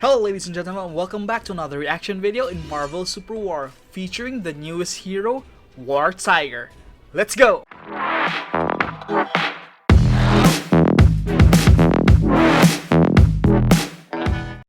Hello ladies and gentlemen, welcome back to another reaction video in Marvel Super War, featuring the newest hero, War Tiger. Let's go!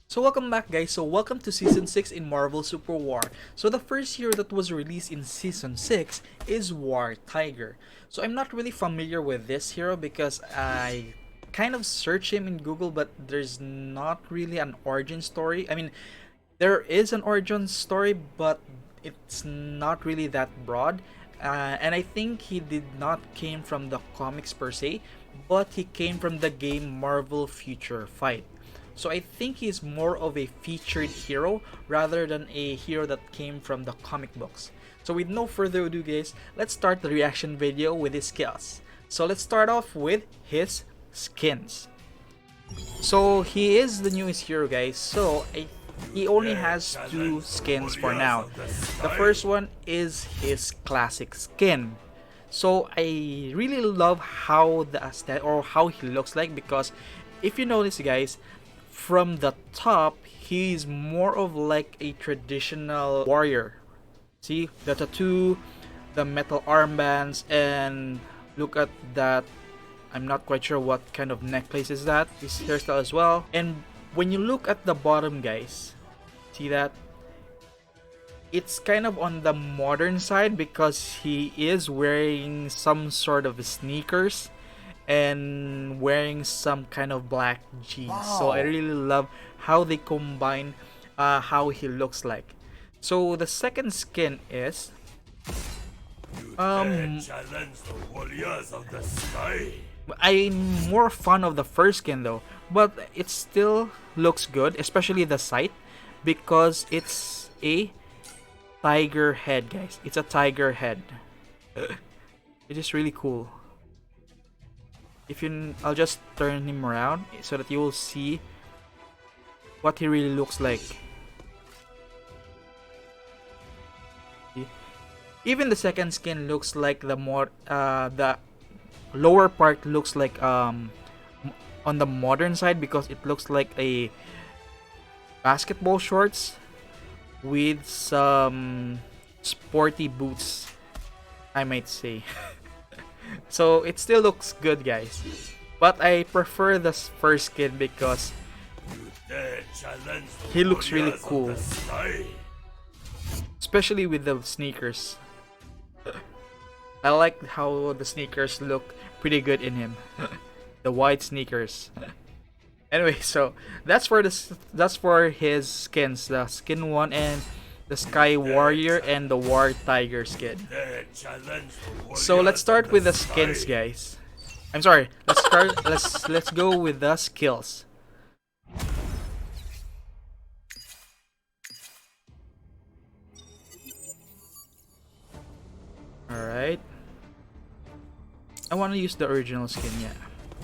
So welcome back guys, welcome to Season 6 in Marvel Super War. So the first hero that was released in Season 6 is War Tiger. So I'm not really familiar with this hero because I kind of search him in Google, but there's not really an origin story. I mean, there is an origin story, but it's not really that broad. And I think he did not came from the comics per se, but he came from the game Marvel Future Fight. So I think he's more of a featured hero rather than a hero that came from the comic books. So with no further ado guys, let's start the reaction video with his skills. So let's start off with his skins. So he is the newest hero guys, so he only has two skins for now. The first one is his classic skin. So I really love how the aesthetic or how he looks like, because if you notice guys, from the top he's more of like a traditional warrior. See the tattoo, the metal armbands, and look at that. I'm not quite sure what kind of necklace is that. His hairstyle as well. And when you look at the bottom guys, see that? It's kind of on the modern side because he is wearing some sort of sneakers and wearing some kind of black jeans. Wow. So I really love how they combine how he looks like. So the second skin is challenge the warriors of the sky. I'm more fond of the first skin though, but it still looks good, especially the sight, because it's a tiger head guys. It's a tiger head. It is really cool. I'll just turn him around so that you will see what he really looks like. Even the second skin looks like the lower part looks like on the modern side, because it looks like a basketball shorts with some sporty boots, I might say. So it still looks good guys, but I prefer the first skin because he looks really cool, especially with the sneakers. I like how the sneakers look pretty good in him. The white sneakers. Anyway, so that's for his skins, the skin 1 and the Sky Warrior and the War Tiger skin. So let's start with the skins guys. I'm sorry, let's go with the skills. Alright. I want to use the original skin, yeah.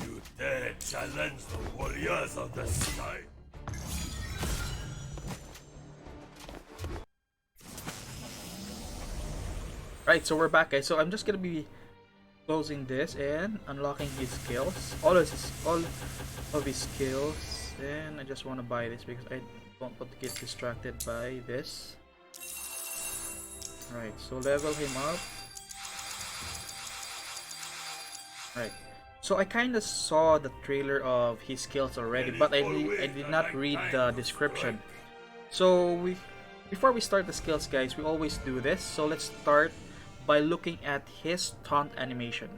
You dare challenge the warriors of the sky. Right, so we're back guys. So I'm just gonna be closing this and unlocking his skills. All of his skills. And I just want to buy this because I don't want to get distracted by this. Right, so level him up. Right, so I kind of saw the trailer of his skills already, but I did not read the description. So before we start the skills guys, we always do this. So let's start by looking at his taunt animation.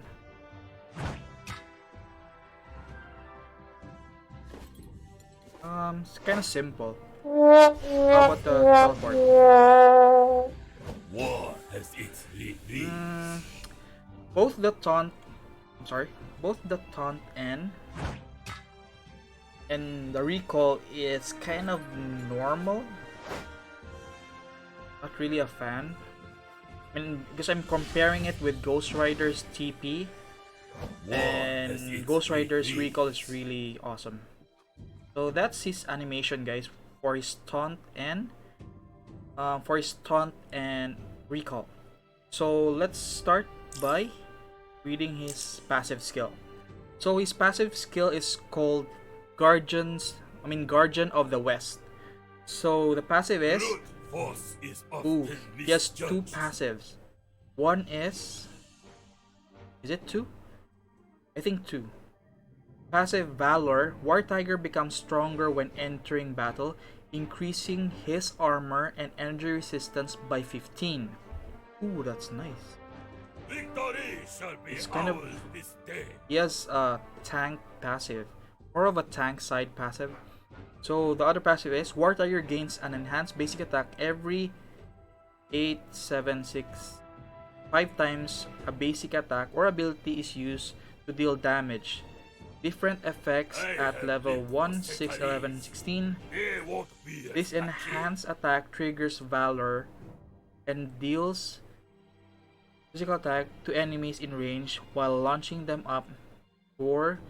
It's kind of simple. How about the teleport? War has its both the taunt and the recall is kind of normal. Not really a fan. I mean, because I'm comparing it with Ghost Rider's TP, and Ghost Rider's recall is really awesome. So that's his animation guys for his taunt and recall. So let's start by reading his passive skill. So his passive skill is called Guardian of the West. So the passive is, Brute force is ooh, often he has two misjudged. passives. One is it two? I think two. Passive Valor, War Tiger becomes stronger when entering battle, increasing his armor and energy resistance by 15. Ooh, that's nice. Victory shall be It's kind of, ours this day. he has a tank passive, more of a tank side passive. So the other passive is War Tiger gains an enhanced basic attack every 8, 7, 6, 5 times a basic attack or ability is used to deal damage. Different effects I at have level lived 1, for 6, 11, centuries. 16. There won't be a This enhanced attack triggers Valor and deals physical attack to enemies in range while launching them up for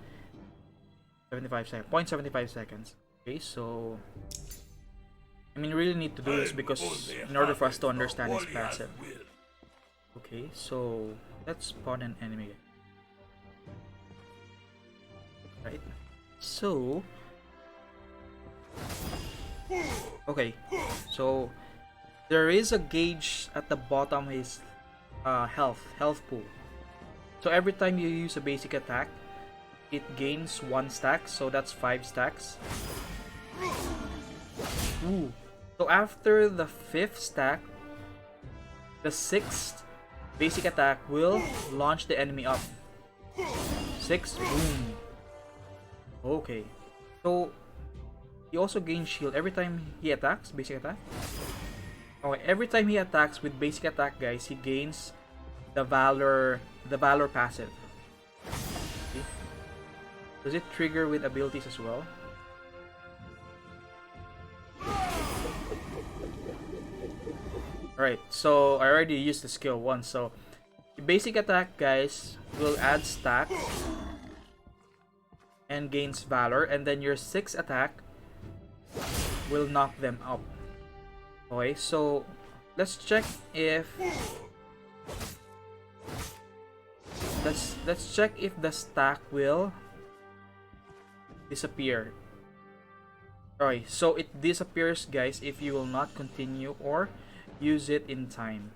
0.75 seconds. Okay, so I mean, we really need to do this because in order for us to understand his passive. Okay, so let's spawn an enemy. Right. So okay, so there is a gauge at the bottom of his health pool. So every time you use a basic attack, it gains 1 stack, so that's 5 stacks. Ooh. So after the 5th stack, the 6th basic attack will launch the enemy up. 6, boom. Okay. So he also gains shield every time he attacks, basic attack. Okay, every time he attacks with basic attack, guys, he gains the Valor passive. Okay. Does it trigger with abilities as well? Alright, so I already used the skill once, so the basic attack, guys, will add stack and gains Valor, and then your 6th attack will knock them up. Okay, so let's check if let's check if the stack will disappear. Alright, so it disappears, guys, if you will not continue or use it in time.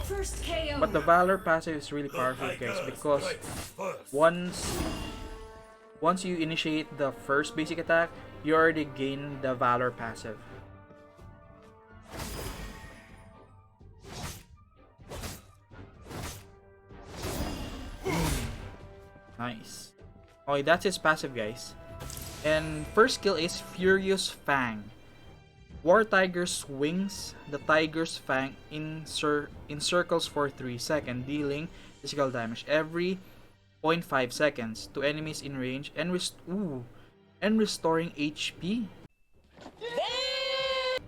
First KO. But the Valor passive is really powerful, guys, because once you initiate the first basic attack, you already gain the Valor passive. Nice. Okay, that's his passive, guys. And first skill is Furious Fang. War Tiger swings the Tiger's Fang in circles for 3 seconds, dealing physical damage every 0.5 seconds to enemies in range and restoring HP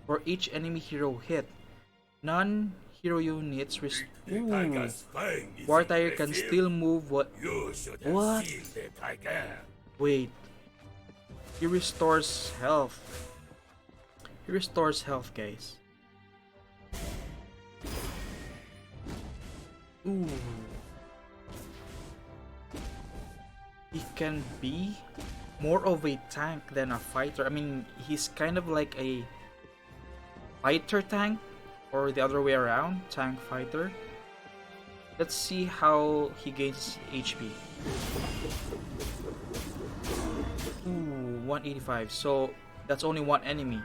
for each enemy hero hit. Non-hero units War Tiger can still move what? Wait. He restores health. He restores health, guys. Ooh. He can be more of a tank than a fighter. I mean, he's kind of like a fighter tank, or the other way around, tank fighter. Let's see how he gains HP. Ooh, 185. So that's only one enemy.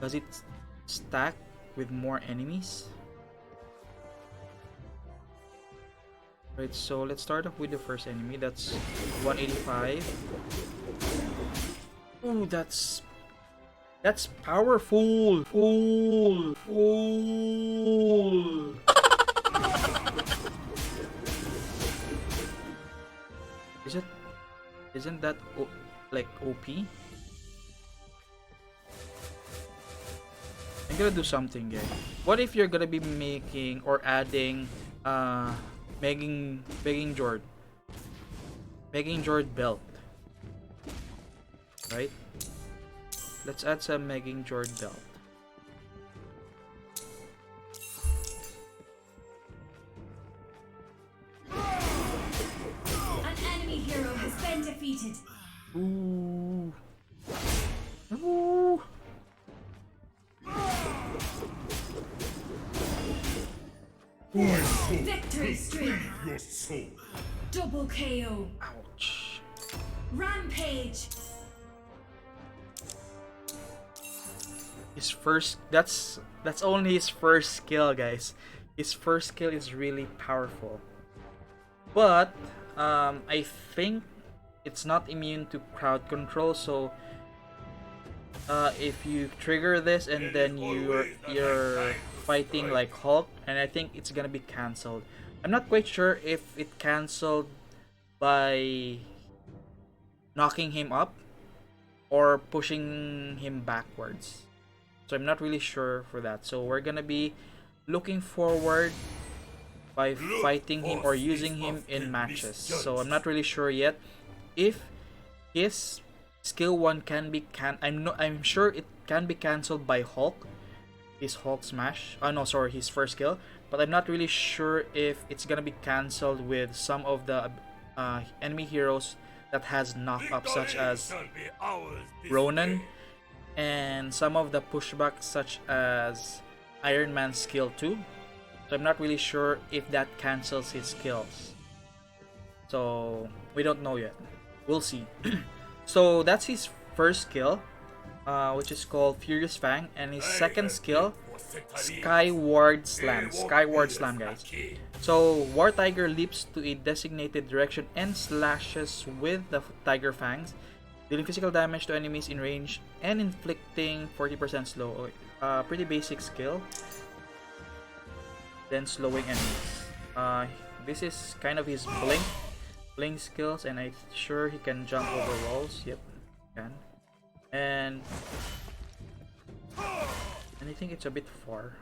Does it stack with more enemies? Right, so let's start off with the first enemy. That's 185. Ooh, that's powerful. Full. Isn't that like OP? I'm gonna do something, guys. What if you're gonna be making or adding Megan Jord belt, right? Let's add some Megan Jord belt. An enemy hero has been defeated. Ooh, Victory streak. Your soul. Double KO. Ouch. Rampage. His first, that's only his first skill, guys. His first skill is really powerful. But I think it's not immune to crowd control, so if you trigger this and then you're fighting like Hulk, and I think it's gonna be cancelled. I'm not quite sure if it cancelled by knocking him up or pushing him backwards. So I'm not really sure for that. So we're gonna be looking forward by fighting him or using him in matches. So I'm not really sure yet if his skill 1 can be I'm sure it can be cancelled by Hulk, his Hulk smash. Oh no, sorry, his first skill. But I'm not really sure if it's gonna be cancelled with some of the enemy heroes that has knock up, such as Shall be ours this Ronan, day. and some of the pushbacks such as Iron Man's skill 2. So I'm not really sure if that cancels his skills. So we don't know yet. We'll see. So that's his first skill, which is called Furious Fang, and his second skill, Skyward Slam. Skyward Slam, guys. So War Tiger leaps to a designated direction and slashes with the Tiger Fangs, dealing physical damage to enemies in range and inflicting 40% slow. Pretty basic skill. Then slowing enemies. This is kind of his blink skills, and I'm sure he can jump over walls. Yep, can. And I think it's a bit far.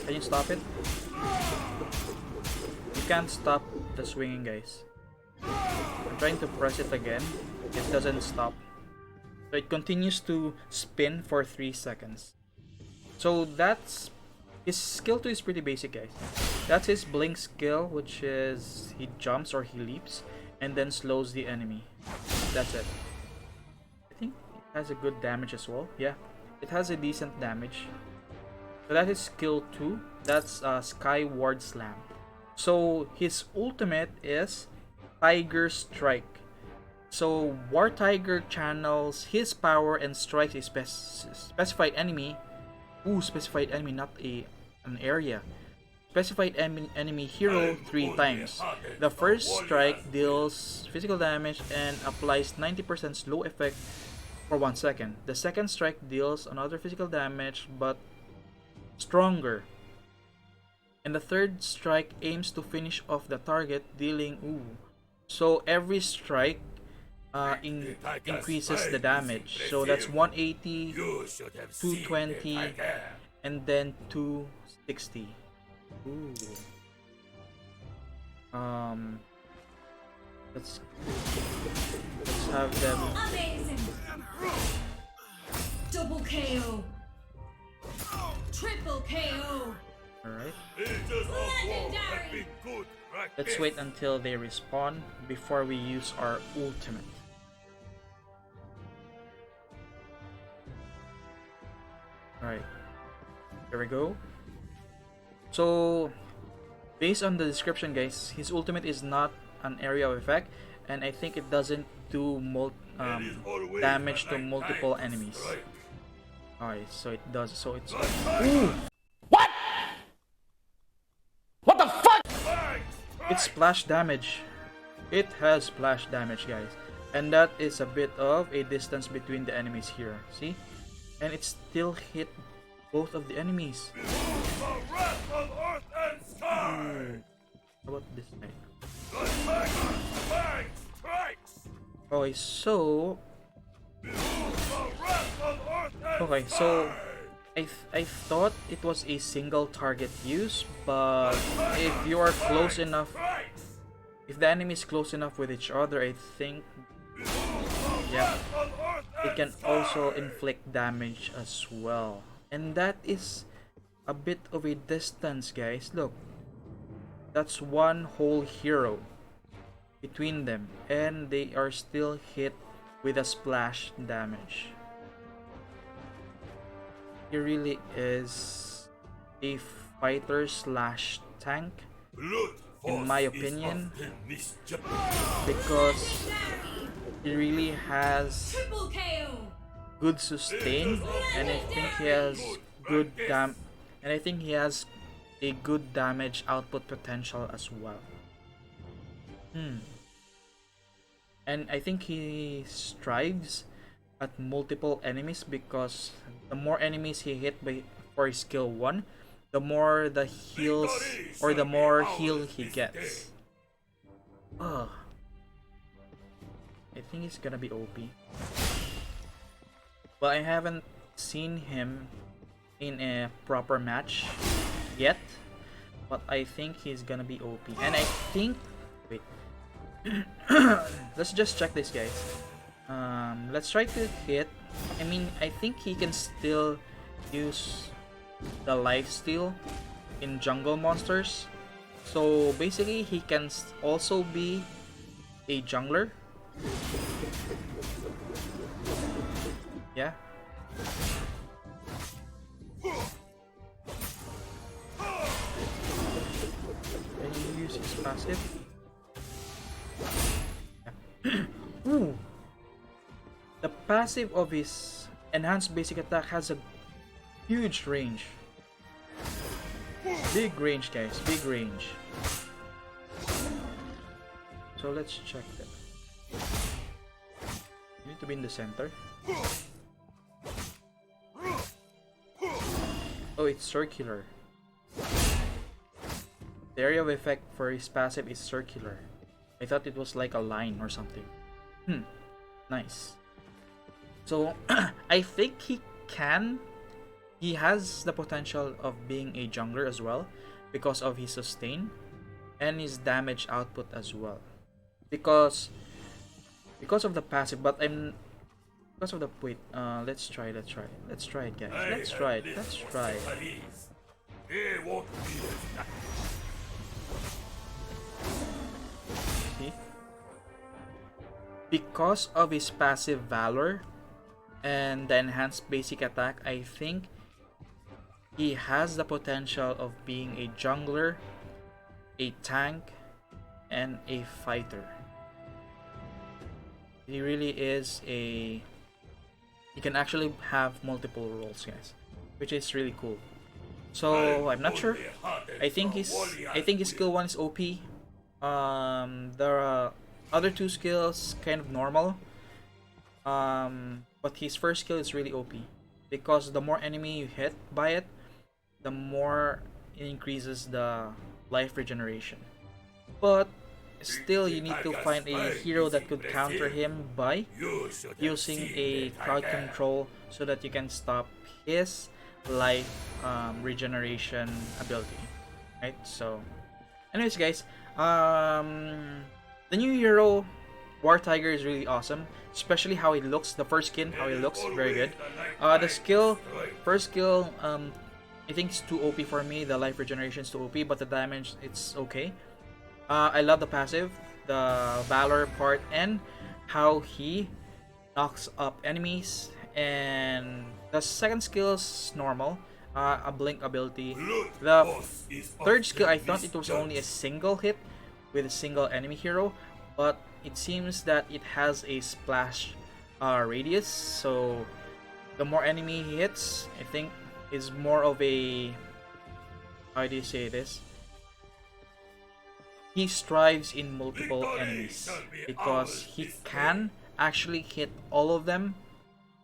Can you stop it? You can't stop the swinging, guys. I'm trying to press it again. It doesn't stop. So it continues to spin for 3 seconds. So that's his skill 2 is pretty basic, guys. That's his blink skill, which is he jumps or he leaps and then slows the enemy. That's it. I think it has a good damage as well. Yeah, it has a decent damage. So that is skill 2. That's Skyward Slam. So his ultimate is Tiger Strike. So War Tiger channels his power and strikes a specified enemy. Specified enemy, not an area. Specified enemy hero 3 times. The first strike deals physical damage and applies 90% slow effect for 1 second. The second strike deals another physical damage but stronger. And the third strike aims to finish off the target, dealing so every strike increases the damage. So that's 180, 220, and then 260. Let's have them. Amazing. Double KO. Triple KO. Alright. Ages of war have Legendary. been good practice. Let's wait until they respawn before we use our ultimate. Alright. Here we go. So, based on the description, guys, his ultimate is not an area of effect, and I think it doesn't do damage to multiple enemies. Alright, so it does. So it's. It's splash damage. It has splash damage, guys. And that is a bit of a distance between the enemies here. See? And it still hit both of the enemies. The wrath of earth and sky. How about this side? The fang strikes. Okay, so... The wrath of earth and Okay, so... I thought it was a single target use, but if you are close enough, if the enemy is close enough with each other, I think, yeah, it can also inflict damage as well. And that is a bit of a distance, guys. Look, that's one whole hero between them, and they are still hit with a splash damage. he really is a fighter slash tank, Blood in force my is opinion, often misjudged. because he really has Triple KO. good sustain, and I think he has and I think he has a good damage output potential as well. And I think he strives at multiple enemies because the more enemies he hit by for his skill 1, the more the heals or the more heal he gets. Ugh. I think he's gonna be OP. But I haven't seen him in a proper match yet. But I think he's gonna be OP. And I think... Wait. Let's just check this, guys. Let's try to hit. I mean, I think he can still use the lifesteal in jungle monsters. So basically, he can also be a jungler. Yeah. Can you use his passive? Yeah. Ooh. The passive of his enhanced basic attack has a huge range. Big range, guys. Big range. So let's check that. You need to be in the center. Oh, it's circular. The area of effect for his passive is circular. I thought it was like a line or something. Nice. So, I think he has the potential of being a jungler as well because of his sustain and his damage output as well. Because of the passive, but because of the wait, let's try it, guys. Let's try it. They won't be as See? Because of his passive valor and the enhanced basic attack, I think he has the potential of being a jungler, a tank, and a fighter. He really is a... He can actually have multiple roles, guys, which is really cool. So I'm not sure. I think his skill 1 is OP. The other two skills kind of normal. But his first skill is really OP because the more enemy you hit by it, the more it increases the life regeneration. But still, you need to find a hero that could counter him by using a crowd control so that you can stop his life regeneration ability. Right? So, anyways, guys, the new hero War Tiger is really awesome, especially how it looks. The first skin, how it looks, very good. The first skill, I think it's too OP for me. The life regeneration is too OP, but the damage, it's okay. I love the passive, the Valor part, and how he knocks up enemies. And the second skill is normal, a blink ability. The third skill, I thought it was only a single hit with a single enemy hero, but it seems that it has a splash radius. So the more enemy he hits, I think is more of a, how do you say this? He strives in multiple enemies because he can actually hit all of them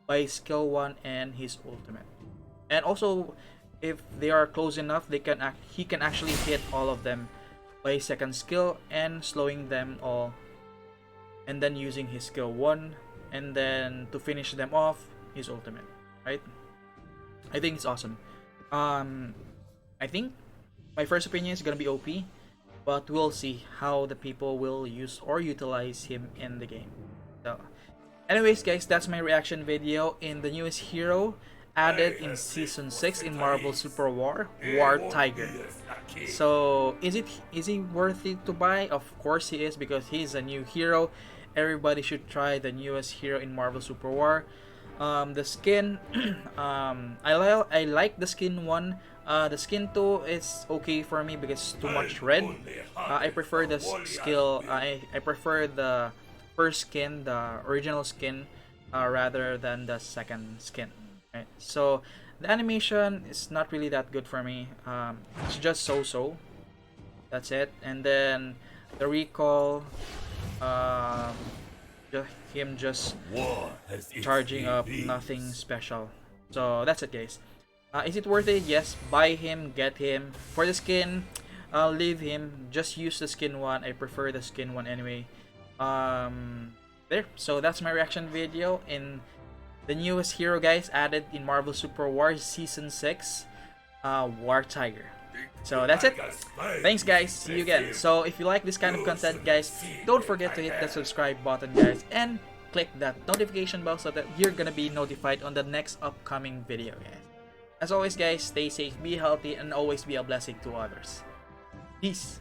by skill 1 and his ultimate. And also, if they are close enough, he can actually hit all of them by second skill and slowing them all, and then using his skill 1, and then to finish them off, his ultimate. Right? I think it's awesome. I think my first opinion is gonna be OP, but we'll see how the people will use or utilize him in the game. So, anyways, guys, that's my reaction video in the newest hero added in Season 6 in Marvel Super War, War Tiger. So, is he worth it to buy? Of course he is, because he's a new hero. Everybody should try the newest hero in Marvel Super War. The skin, I like the skin 1. The skin 2 is okay for me because it's too much red. I prefer the skill. I prefer the first skin, the original skin, rather than the second skin. Right? So the animation is not really that good for me. It's just so. That's it. And then the recall, um, him just War has its charging up, limits. nothing special. So that's it, guys. Is it worth it? Yes. Buy him, get him. For the skin, leave him. Just use the skin 1. I prefer the skin 1 anyway. There. So that's my reaction video in the newest hero, guys, added in Marvel Super War Season 6, War Tiger. So that's it. Thanks, guys. See you again. So if you like this kind of content, guys, don't forget to hit the subscribe button, guys, and click that notification bell so that you're gonna be notified on the next upcoming video, guys. As always, guys, stay safe, be healthy, and always be a blessing to others. Peace.